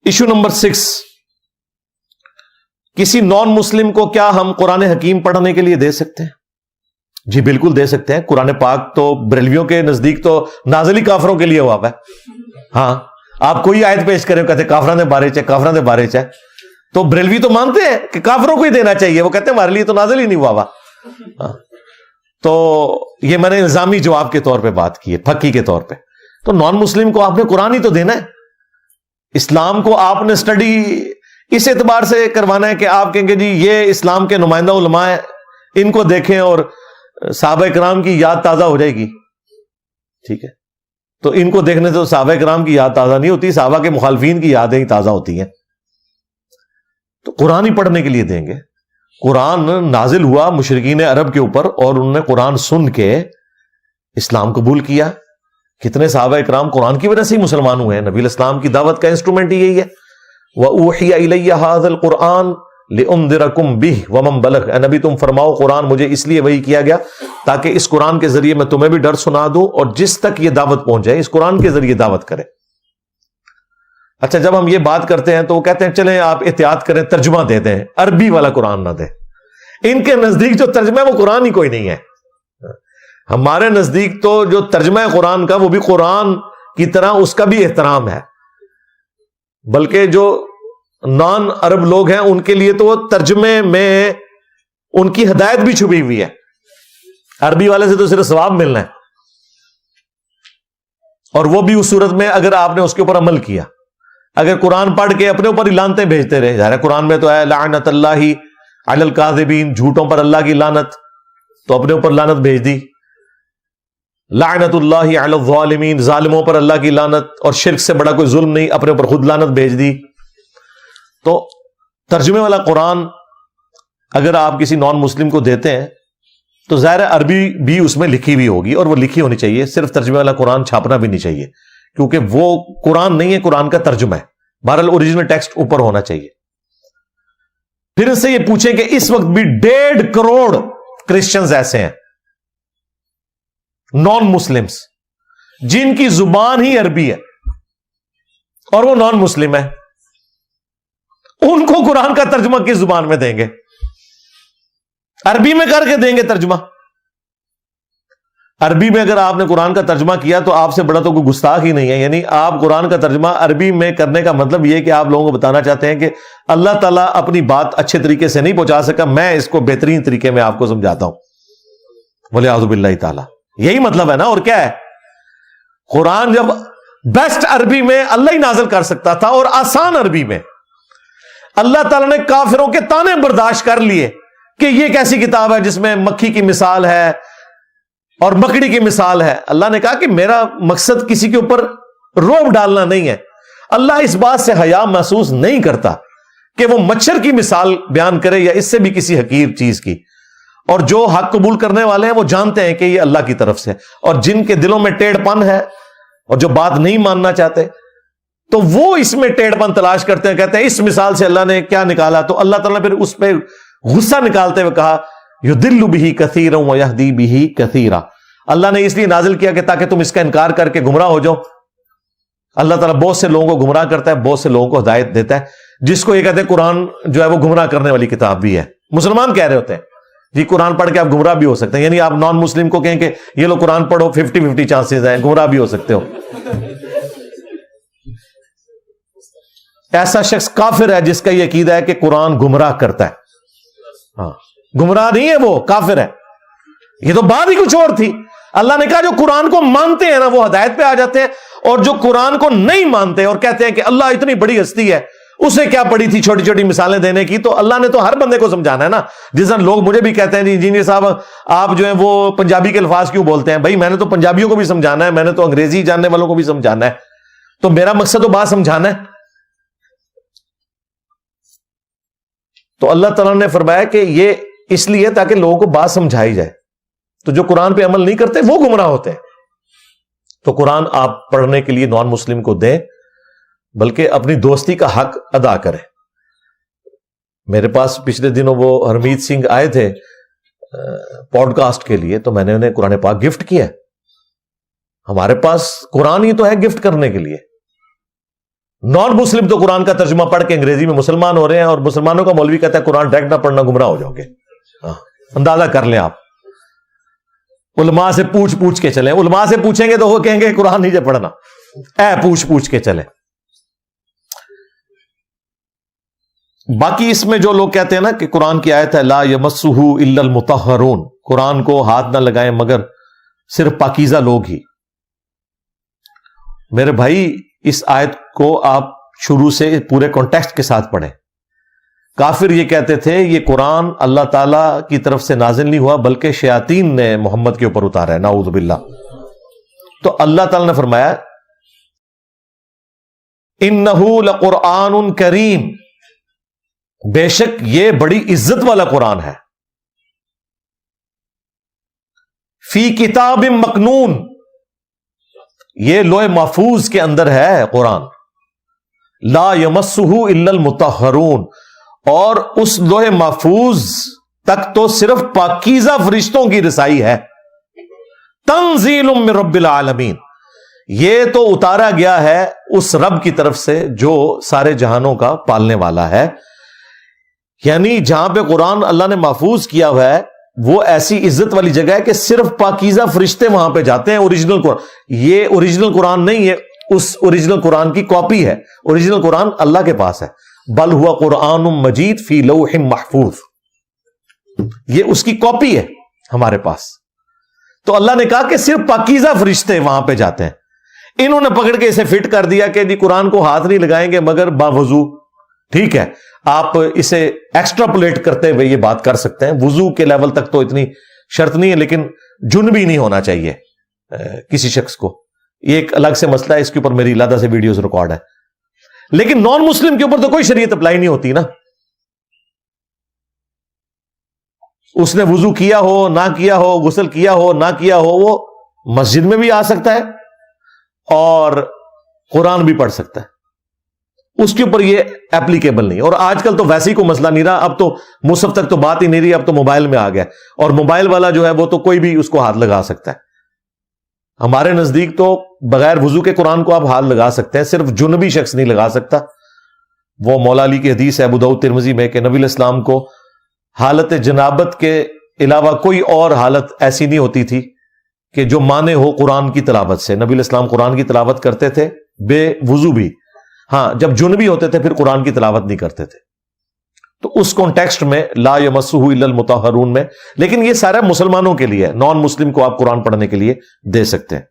Issue number 6، کسی نان مسلم کو کیا ہم قرآن حکیم پڑھنے کے لیے دے سکتے ہیں؟ جی بالکل دے سکتے ہیں. قرآن پاک تو بریلویوں کے نزدیک تو نازل ہی کافروں کے لیے ہوا ہے. ہاں آپ کوئی آیت پیش کریں کہتے کافروں نے بارے چاہے کافروں نے بارے چاہے، تو بریلوی تو مانتے ہیں کہ کافروں کو ہی دینا چاہیے، وہ کہتے ہیں ہمارے لیے تو نازل ہی نہیں ہوا. تو یہ میں نے الزامی جواب کے طور پہ بات کی ہے، پھکی کے طور پہ. تو نان مسلم کو آپ نے قرآن ہی تو دینا ہے. اسلام کو آپ نے اسٹڈی اس اعتبار سے کروانا ہے کہ آپ کہیں گے جی یہ اسلام کے نمائندہ علماء ہیں، ان کو دیکھیں اور صحابہ کرام کی یاد تازہ ہو جائے گی. ٹھیک ہے، تو ان کو دیکھنے سے صحابہ کرام کی یاد تازہ نہیں ہوتی، صحابہ کے مخالفین کی یادیں ہی تازہ ہوتی ہیں. تو قرآن ہی پڑھنے کے لیے دیں گے. قرآن نازل ہوا مشرکین عرب کے اوپر اور انہوں نے قرآن سن کے اسلام قبول کیا. کتنے صحابہ کرام قرآن کی وجہ سے ہی مسلمان ہوئے ہیں. نبی الاسلام کی دعوت کا انسٹرومنٹ ہی یہی ہے. وَأُوحِيَ إِلَيَّ هَذَا الْقُرْآنُ لِأُنذِرَكُمْ بِهِ وَمَنْ بَلَغَ. اے نبی تم فرماؤ قرآن مجھے اس لیے وحی کیا گیا تاکہ اس قرآن کے ذریعے میں تمہیں بھی ڈر سنا دوں اور جس تک یہ دعوت پہنچ جائے اس قرآن کے ذریعے دعوت کرے. اچھا جب ہم یہ بات کرتے ہیں تو وہ کہتے ہیں چلیں آپ احتیاط کریں ترجمہ دے دیں، عربی والا قرآن نہ دیں. ان کے نزدیک جو ترجمہ ہے وہ قرآن ہی کوئی نہیں ہے. ہمارے نزدیک تو جو ترجمہ ہے قرآن کا وہ بھی قرآن کی طرح اس کا بھی احترام ہے، بلکہ جو نان عرب لوگ ہیں ان کے لیے تو وہ ترجمے میں ان کی ہدایت بھی چھپی ہوئی ہے. عربی والے سے تو صرف ثواب ملنا ہے، اور وہ بھی اس صورت میں اگر آپ نے اس کے اوپر عمل کیا. اگر قرآن پڑھ کے اپنے اوپر ہی لعنتیں بھیجتے رہے، ظاہر ہے قرآن میں تو ہے لعنت اللہ علی الکاذبین، جھوٹوں پر اللہ کی لعنت، تو اپنے اوپر لعنت بھیج دی. لعنت اللہ علی الظالمین، ظالموں پر اللہ کی لعنت، اور شرک سے بڑا کوئی ظلم نہیں، اپنے اوپر خود لعنت بھیج دی. تو ترجمے والا قرآن اگر آپ کسی نان مسلم کو دیتے ہیں تو ظاہر عربی بھی اس میں لکھی بھی ہوگی، اور وہ لکھی ہونی چاہیے. صرف ترجمے والا قرآن چھاپنا بھی نہیں چاہیے کیونکہ وہ قرآن نہیں ہے، قرآن کا ترجمہ ہے. بہرحال اوریجنل ٹیکسٹ اوپر ہونا چاہیے. پھر اس سے یہ پوچھیں کہ اس وقت بھی 1.5 کروڑ کرسچنز ایسے ہیں نان مسلمز جن کی زبان ہی عربی ہے اور وہ نان مسلم ہے. ان کو قرآن کا ترجمہ کس زبان میں دیں گے؟ عربی میں کر کے دیں گے ترجمہ. عربی میں اگر آپ نے قرآن کا ترجمہ کیا تو آپ سے بڑا تو کوئی گستاخ ہی نہیں ہے. یعنی آپ قرآن کا ترجمہ عربی میں کرنے کا مطلب یہ کہ آپ لوگوں کو بتانا چاہتے ہیں کہ اللہ تعالیٰ اپنی بات اچھے طریقے سے نہیں پہنچا سکا، میں اس کو بہترین طریقے میں آپ کو سمجھاتا ہوں. وَلِعَوْذُ بِاللَّهِ تعالیٰ. یہی مطلب ہے نا. اور کیا ہے؟ قرآن جب بیسٹ عربی میں اللہ ہی نازل کر سکتا تھا اور آسان عربی میں، اللہ تعالیٰ نے کافروں کے طعنے برداشت کر لیے کہ یہ کیسی کتاب ہے جس میں مکھی کی مثال ہے اور مکڑی کی مثال ہے. اللہ نے کہا کہ میرا مقصد کسی کے اوپر روب ڈالنا نہیں ہے. اللہ اس بات سے حیا محسوس نہیں کرتا کہ وہ مچھر کی مثال بیان کرے یا اس سے بھی کسی حقیر چیز کی. اور جو حق قبول کرنے والے ہیں وہ جانتے ہیں کہ یہ اللہ کی طرف سے، اور جن کے دلوں میں ٹیڑھ پن ہے اور جو بات نہیں ماننا چاہتے تو وہ اس میں ٹیڑھ پن تلاش کرتے ہیں، کہتے ہیں اس مثال سے اللہ نے کیا نکالا. تو اللہ تعالیٰ نے پھر اس پہ غصہ نکالتے ہوئے کہا یضل بہ کثیرا ویہدی بہ کثیرا. اللہ نے اس لیے نازل کیا کہ تاکہ تم اس کا انکار کر کے گمراہ ہو جاؤ. اللہ تعالیٰ بہت سے لوگوں کو گمراہ کرتا ہے، بہت سے لوگوں کو ہدایت دیتا ہے، جس کو یہ کہتے ہیں قرآن جو ہے وہ گمراہ کرنے والی کتاب بھی ہے. مسلمان کہہ رہے ہوتے ہیں جی قرآن پڑھ کے آپ گمراہ بھی ہو سکتے ہیں. یعنی آپ نان مسلم کو کہیں کہ یہ لو قرآن پڑھو، 50-50 چانسز ہیں، گمراہ بھی ہو سکتے ہو. ایسا شخص کافر ہے جس کا یہ عقیدہ ہے کہ قرآن گمراہ کرتا ہے. ہاں گمراہ نہیں ہے، وہ کافر ہے. یہ تو بات ہی کچھ اور تھی. اللہ نے کہا جو قرآن کو مانتے ہیں نا وہ ہدایت پہ آ جاتے ہیں، اور جو قرآن کو نہیں مانتے اور کہتے ہیں کہ اللہ اتنی بڑی ہستی ہے، اسے کیا پڑی تھی چھوٹی چھوٹی مثالیں دینے کی. تو اللہ نے تو ہر بندے کو سمجھانا ہے نا. جس طرح لوگ مجھے بھی کہتے ہیں جی انجینئر صاحب آپ جو ہیں وہ پنجابی کے الفاظ کیوں بولتے ہیں؟ بھائی میں نے تو پنجابیوں کو بھی سمجھانا ہے، میں نے تو انگریزی جاننے والوں کو بھی سمجھانا ہے. تو میرا مقصد تو بات سمجھانا ہے. تو اللہ تعالیٰ نے فرمایا کہ یہ اس لیے تاکہ لوگوں کو بات سمجھائی جائے. تو جو قرآن پہ عمل نہیں کرتے وہ گمراہ ہوتے ہیں. تو قرآن آپ پڑھنے کے لیے نان مسلم کو دیں، بلکہ اپنی دوستی کا حق ادا کریں. میرے پاس پچھلے دنوں وہ ہرمیت سنگھ آئے تھے پوڈ کاسٹ کے لیے، تو میں نے انہیں قرآن پاک گفٹ کیا. ہمارے پاس قرآن ہی تو ہے گفٹ کرنے کے لیے. نان مسلم تو قرآن کا ترجمہ پڑھ کے انگریزی میں مسلمان ہو رہے ہیں، اور مسلمانوں کا مولوی کہتا ہے قرآن ڈائریکٹ نہ پڑھنا گمراہ ہو جاؤ گے. اندازہ کر لیں آپ. علماء سے پوچھ کے چلیں. علماء سے پوچھیں گے تو وہ کہیں گے قرآن نہیں پڑھنا، پوچھ کے چلیں. باقی اس میں جو لوگ کہتے ہیں نا کہ قرآن کی آیت ہے لا یمسہ الا المطہرون، قرآن کو ہاتھ نہ لگائیں مگر صرف پاکیزہ لوگ ہی. میرے بھائی اس آیت کو آپ شروع سے پورے کانٹیکسٹ کے ساتھ پڑھیں. کافر یہ کہتے تھے یہ قرآن اللہ تعالی کی طرف سے نازل نہیں ہوا بلکہ شیاطین نے محمد کے اوپر اتارا ہے، نعوذ باللہ. تو اللہ تعالی نے فرمایا انہ لقرآن کریم، بے شک یہ بڑی عزت والا قرآن ہے. فی کتاب مکنون، یہ لوح محفوظ کے اندر ہے قرآن. لا یمسہ الا المطہرون، اور اس لوح محفوظ تک تو صرف پاکیزہ فرشتوں کی رسائی ہے. تنزیل من رب العالمین، یہ تو اتارا گیا ہے اس رب کی طرف سے جو سارے جہانوں کا پالنے والا ہے. یعنی جہاں پہ قرآن اللہ نے محفوظ کیا ہوا ہے وہ ایسی عزت والی جگہ ہے کہ صرف پاکیزہ فرشتے وہاں پہ جاتے ہیں. اوریجنل قرآن، یہ اوریجنل قرآن نہیں ہے، اس اوریجنل قرآن کی کاپی ہے. اوریجنل قرآن اللہ کے پاس ہے. بل ہوا قرآن مجید فی لوح محفوظ، یہ اس کی کاپی ہے ہمارے پاس. تو اللہ نے کہا کہ صرف پاکیزہ فرشتے وہاں پہ جاتے ہیں. انہوں نے پکڑ کے اسے فٹ کر دیا کہ جی قرآن کو ہاتھ نہیں لگائیں گے مگر باوضو. ٹھیک ہے، آپ اسے ایکسٹراپولیٹ کرتے ہوئے یہ بات کر سکتے ہیں. وضو کے لیول تک تو اتنی شرط نہیں ہے، لیکن جنبی نہیں ہونا چاہیے کسی شخص کو. یہ ایک الگ سے مسئلہ ہے، اس کے اوپر میری علیحدہ سے ویڈیوز ریکارڈ ہے. لیکن نان مسلم کے اوپر تو کوئی شریعت اپلائی نہیں ہوتی نا. اس نے وضو کیا ہو نہ کیا ہو، غسل کیا ہو نہ کیا ہو، وہ مسجد میں بھی آ سکتا ہے اور قرآن بھی پڑھ سکتا ہے. اس کے اوپر یہ ایپلیکیبل نہیں. اور آج کل تو ویسے ہی کوئی مسئلہ نہیں رہا، اب تو مصحف تک تو بات ہی نہیں رہی، اب تو موبائل میں آ گیا. اور موبائل والا جو ہے وہ تو کوئی بھی اس کو ہاتھ لگا سکتا ہے. ہمارے نزدیک تو بغیر وضو کے قرآن کو آپ ہاتھ لگا سکتے ہیں، صرف جنبی شخص نہیں لگا سکتا. وہ مولا علی کی حدیث ہے ابو داؤد ترمذی میں کہ نبی علیہ السلام کو حالت جنابت کے علاوہ کوئی اور حالت ایسی نہیں ہوتی تھی کہ جو مانے ہو قرآن کی تلاوت سے. نبی علیہ السلام قرآن کی تلاوت کرتے تھے بے وضو بھی، ہاں جب جنبی ہوتے تھے پھر قرآن کی تلاوت نہیں کرتے تھے. تو اس کانٹیکسٹ میں لا یمسہ الا المطہرون میں، لیکن یہ سارا مسلمانوں کے لیے ہے. نان مسلم کو آپ قرآن پڑھنے کے لیے دے سکتے ہیں.